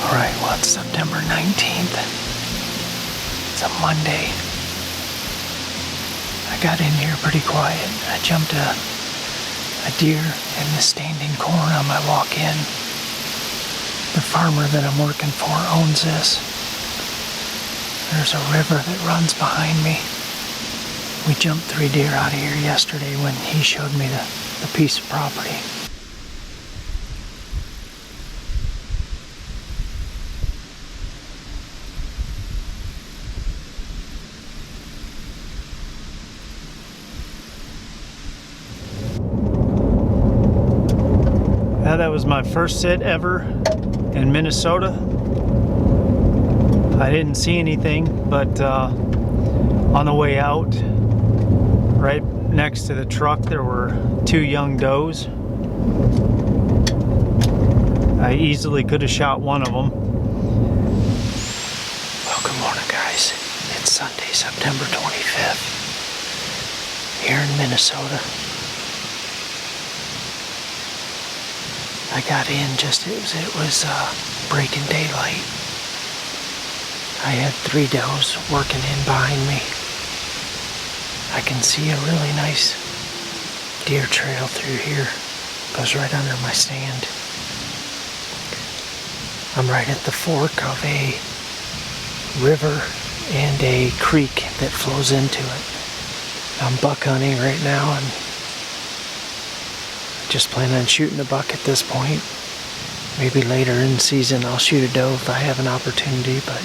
Alright, well, it's September 19th. It's a Monday. I got in here pretty quiet. I jumped a deer in the standing corn on my walk in. The farmer that I'm working for owns this. There's a river that runs behind me. We jumped 3 deer out of here yesterday when he showed me the piece of property. That was my first sit ever in Minnesota. I didn't see anything, but on the way out, right next to the truck, there were 2 young does. I easily could have shot one of them. Well, good morning, guys. It's Sunday, September 25th, here in Minnesota. I got in just it was breaking daylight. I had 3 does working in behind me. I can see a really nice deer trail through here. Goes right under my stand. I'm right at the fork of a river and a creek that flows into it. I'm buck hunting right now and just plan on shooting a buck at this point. Maybe later in the season I'll shoot a doe if I have an opportunity, but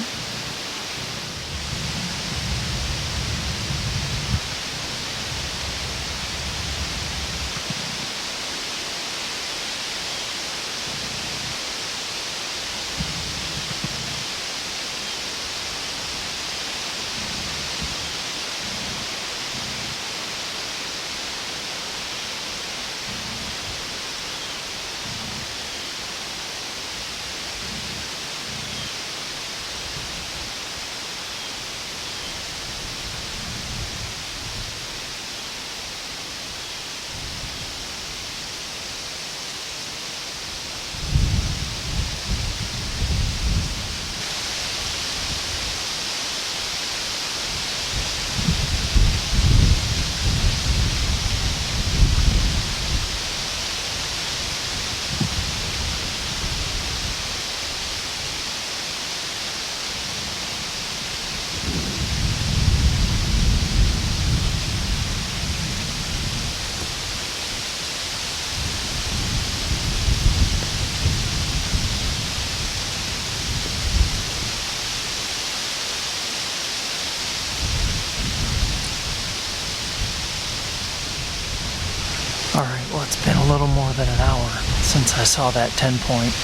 alright, well, it's been a little more than an hour since I saw that 10 point.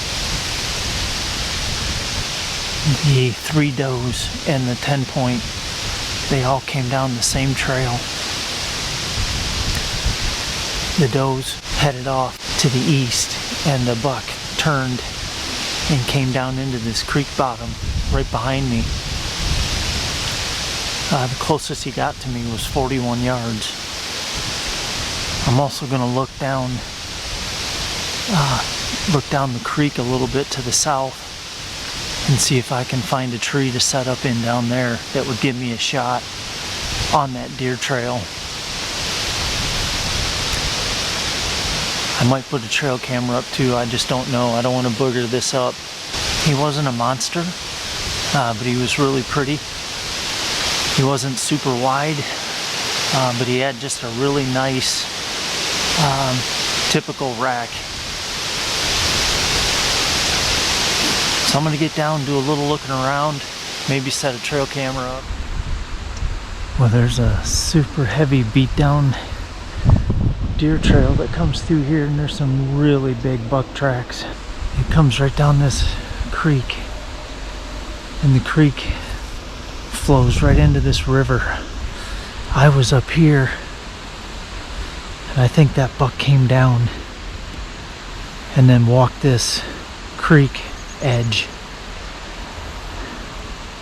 The 3 does and the 10 point, they all came down the same trail. The does headed off to the east and the buck turned and came down into this creek bottom right behind me. The closest he got to me was 41 yards. I'm also going to look down the creek a little bit to the south and see if I can find a tree to set up in down there that would give me a shot on that deer trail. I might put a trail camera up too, I just don't know. I don't want to booger this up. He wasn't a monster, but he was really pretty. He wasn't super wide, but he had just a really nice typical rack. So I'm going to get down, do a little looking around, maybe set a trail camera up. Well, there's a super heavy beat down deer trail that comes through here, and there's some really big buck tracks. It comes right down this creek, and the creek flows right into this river. I was up here, and I think that buck came down and then walked this creek edge,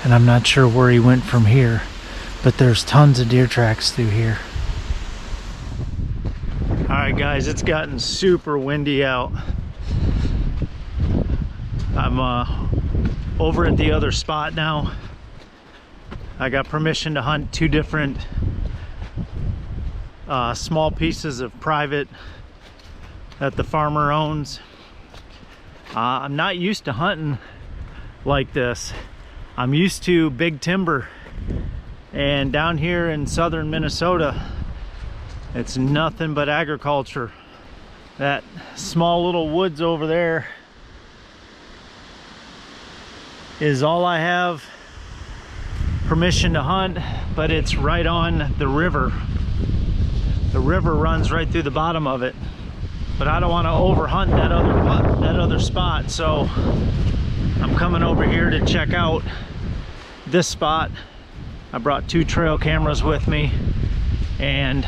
and I'm not sure where he went from here, but there's tons of deer tracks through here. Alright guys, it's gotten super windy out. I'm over at the other spot now. I got permission to hunt 2 different small pieces of private that the farmer owns. I'm not used to hunting like this. I'm used to big timber, and down here in southern Minnesota it's nothing but agriculture. That small little woods over there is all I have permission to hunt, but it's right on the river. The river runs right through the bottom of it, but I don't want to overhunt that other spot, so I'm coming over here to check out this spot. I brought 2 trail cameras with me, and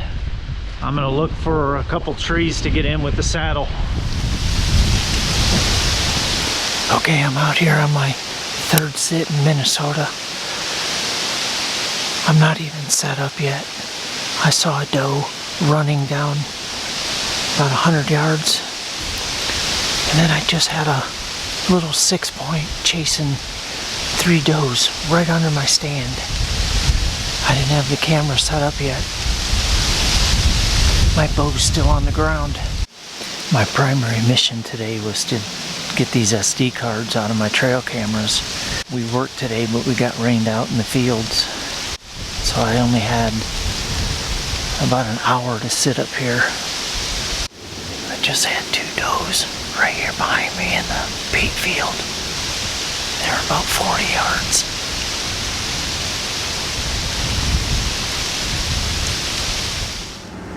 I'm gonna look for a couple trees to get in with the saddle. Okay, I'm out here on my 3rd sit in Minnesota. I'm not even set up yet. I saw a doe running down about 100 yards, and then I just had a little 6-point chasing 3 does right under my stand. I didn't have the camera set up yet. My bow's still on the ground. My primary mission today was to get these SD cards out of my trail cameras. We worked today, but we got rained out in the fields, so I only had about an hour to sit up here. I just had 2 does right here behind me in the beet field. They're about 40 yards.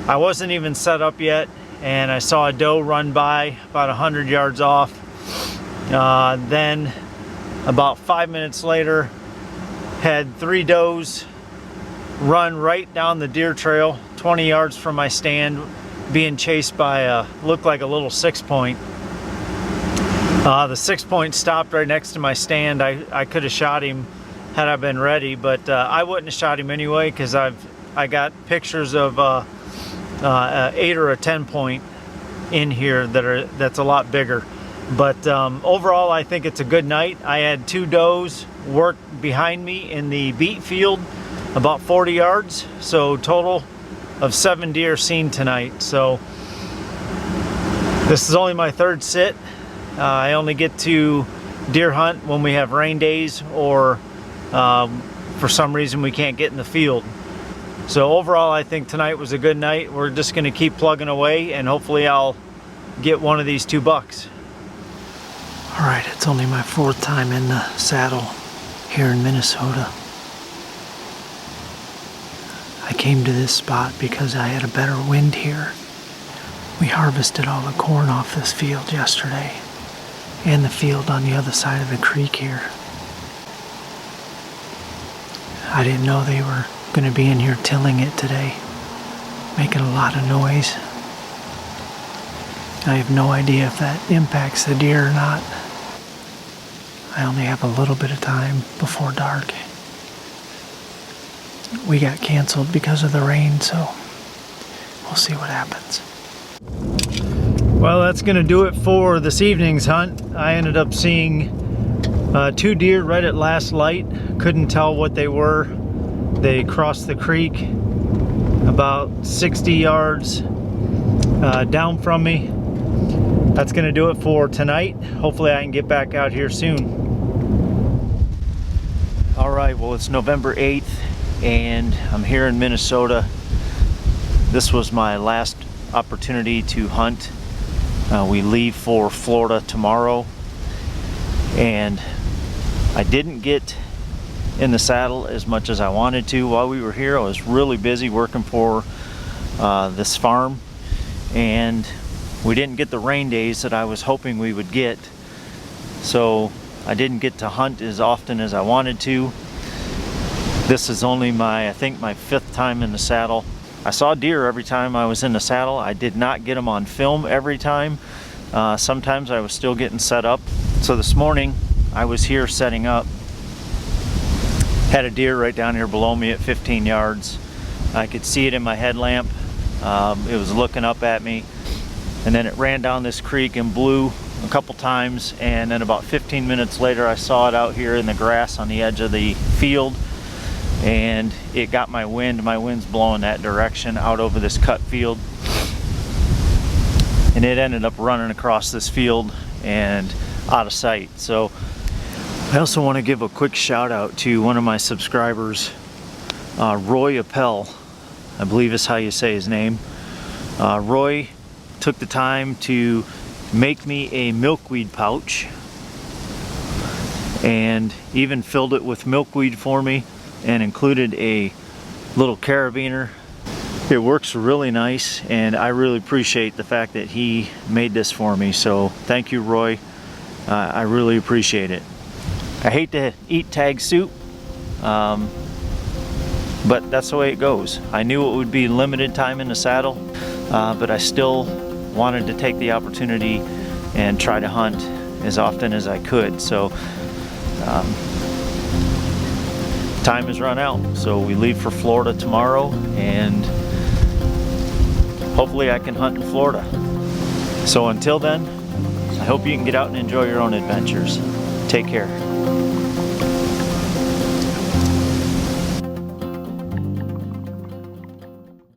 I wasn't even set up yet, and I saw a doe run by about 100 yards off. Then about 5 minutes later, had 3 does run right down the deer trail 20 yards from my stand, being chased by looked like a little 6-point. The 6-point stopped right next to my stand. I could have shot him had I been ready, but I wouldn't have shot him anyway, because I got pictures of 8 or a 10-point in here that's a lot bigger. But overall, I think it's a good night. I had 2 does work behind me in the beet field about 40 yards, so total of 7 deer seen tonight. So this is only my 3rd sit. I only get to deer hunt when we have rain days, or for some reason we can't get in the field. So overall, I think tonight was a good night. We're just going to keep plugging away, and hopefully I'll get one of these 2 bucks. All right, it's only my 4th time in the saddle here in Minnesota. I came to this spot because I had a better wind here. We harvested all the corn off this field yesterday, and the field on the other side of the creek here. I didn't know they were going to be in here tilling it today, making a lot of noise. I have no idea if that impacts the deer or not. I only have a little bit of time before dark. We got canceled because of the rain, so we'll see what happens. Well, that's going to do it for this evening's hunt. I ended up seeing 2 deer right at last light. Couldn't tell what they were. They crossed the creek about 60 yards down from me. That's going to do it for tonight. Hopefully I can get back out here soon. All right, well, it's November 8th, and I'm here in Minnesota. This was my last opportunity to hunt. We leave for Florida tomorrow, and I didn't get in the saddle as much as I wanted to while we were here. I was really busy working for this farm, and we didn't get the rain days that I was hoping we would get, so I didn't get to hunt as often as I wanted to. This is only I think my 5th time in the saddle. I saw deer every time I was in the saddle. I did not get them on film every time. Sometimes I was still getting set up. So this morning I was here setting up. Had a deer right down here below me at 15 yards. I could see it in my headlamp. It was looking up at me, and then it ran down this creek and blew a couple times, and then about 15 minutes later I saw it out here in the grass on the edge of the field, and it got my wind. My wind's blowing that direction out over this cut field, and it ended up running across this field and out of sight. So I also want to give a quick shout out to one of my subscribers, Roy Appel, I believe is how you say his name. Roy took the time to make me a milkweed pouch and even filled it with milkweed for me and included a little carabiner. It works really nice, and I really appreciate the fact that he made this for me. So thank you, Roy. I really appreciate it. I hate to eat tag soup, but that's the way it goes. I knew it would be limited time in the saddle, but I still wanted to take the opportunity and try to hunt as often as I could. So time has run out, so we leave for Florida tomorrow, and hopefully I can hunt in Florida. So until then, I hope you can get out and enjoy your own adventures. Take care.